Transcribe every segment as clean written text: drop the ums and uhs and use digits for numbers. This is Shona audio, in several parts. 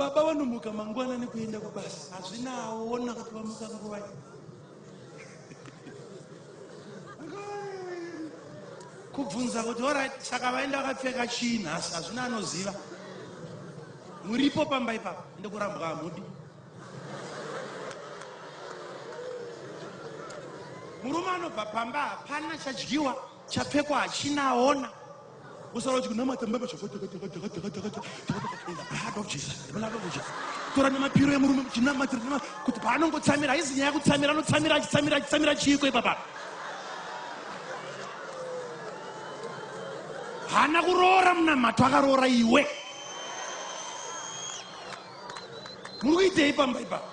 Baba vanomuka mangwana nekuenda kubasa hazvinaona kuti vamuka nguva kubvunza kuti alright saka vaenda vakapfeka chii nhasi hazvina anoziva. Muripo pamba ipapo ende kurambwa hamudi. Murume anobva pamba hapana chadyiwa chapfekwa hachinaona. Usara kuti kunamata mbaba tora nemapiro emurume chinamatira kuti paanongotsamira haizi nyaya yekutsamira anotsamira achitsamira chiiko ipapa. Hana kuroora munamato akaroora iwe. Muri kuitei pamba ipapo?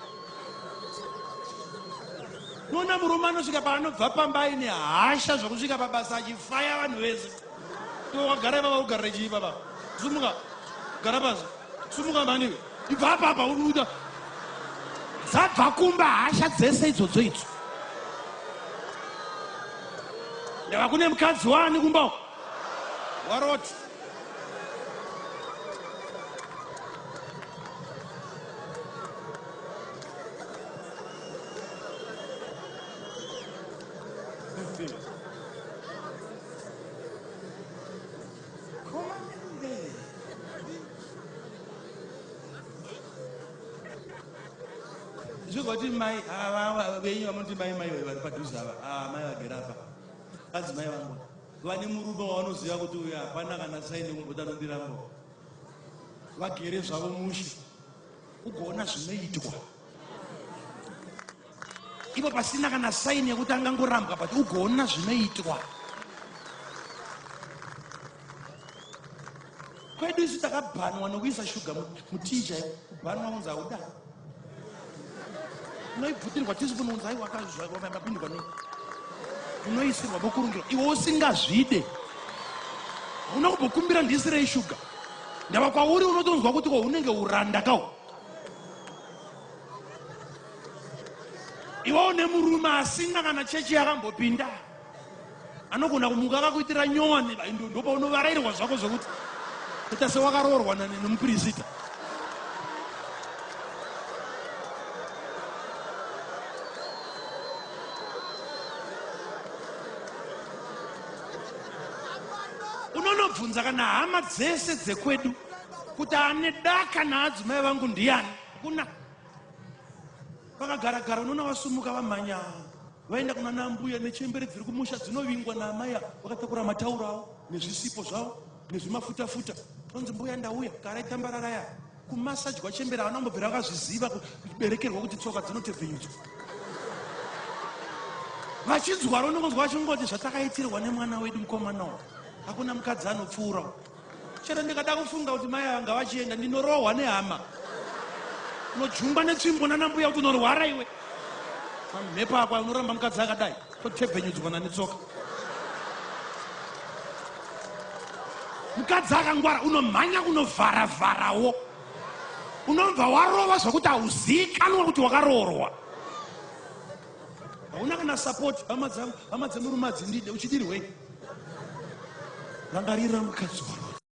Nona murume anosvika paanobva pamba aine hasha zvokusvika pabasa achifaya vanhu vese. Wagara baba ugara chii baba? Sumuka. Gara basi. Sumuka mani. Ibva papa uruda. Zabva kumba hasha dzese idzodzo idzo. Ndava kune mukadzi wani kumba. Waroti. Zvogoti mai venyu vamunoti mai vari padhuze ava mai vagere apa kadzi mai vangu vane murume wavanoziva kuti uyu hapana kana saini kumbota nondiramba vagere zvavo mushe ugoona zvinoitwa ipo pasina kana saini yekuti angangorambwa but ugoona zvinoitwa. Kwedu isu takabhanwa nokuisa shuga mutii chaiwo kubhanwa kunzi hauda unoibvutirwa teaspoon unzi aiwa akazvamapindwa nei unoisirwa bokurungirwa iwe usingazvide hauna kumbokumbira ndisirei shuga ndava kwauri unotonzwa kuti ko unenge uranda kawo. Iwe une murume asina kana chechi yakambopinda anogona kumuka akakuitira nyowani ndopa unovarairwa zvako zvokuti kuita sewakaroorwa nemupirisita. Unonobvunza kana hama dzese dzekwedu kuti ane daka naadzimai vangu ndiani kuna vakagara unoona vasumuka vamhanya vaenda kuna nambuya nechembere dziri kumusha dzinovingwa naamai vakatakura matauro avo nezvisipo zvavo nezvimafuta onzi mbuya ndauya garai tambararaya kumasadya chembere havana kumbobvira vakazviziva kuberekerwa kuti tsoka dzinotebvenyudzwa vachinzwa ronongonzwa vachingoti zvatakaitirwa nemwana wedu mukomanawo hakuna mukadzi anopfuura. Chero ndikada kufunga kuti mai anga vachienda ndinorohwa nehama unojungwa netsvimbo nanambuya kuti unorwara iwe mamhepo akwa unoramba mukadzi akadai totebvenyudzwa nanetsoka. Mukadzi akangwara unomhanya kunovharavharawo unobva warova zvokuti hauzikanwa kuti wakaroorwa hauna kana sapoti. Hama dzemurume adzindide uchidirwei rangarira mukadzi wako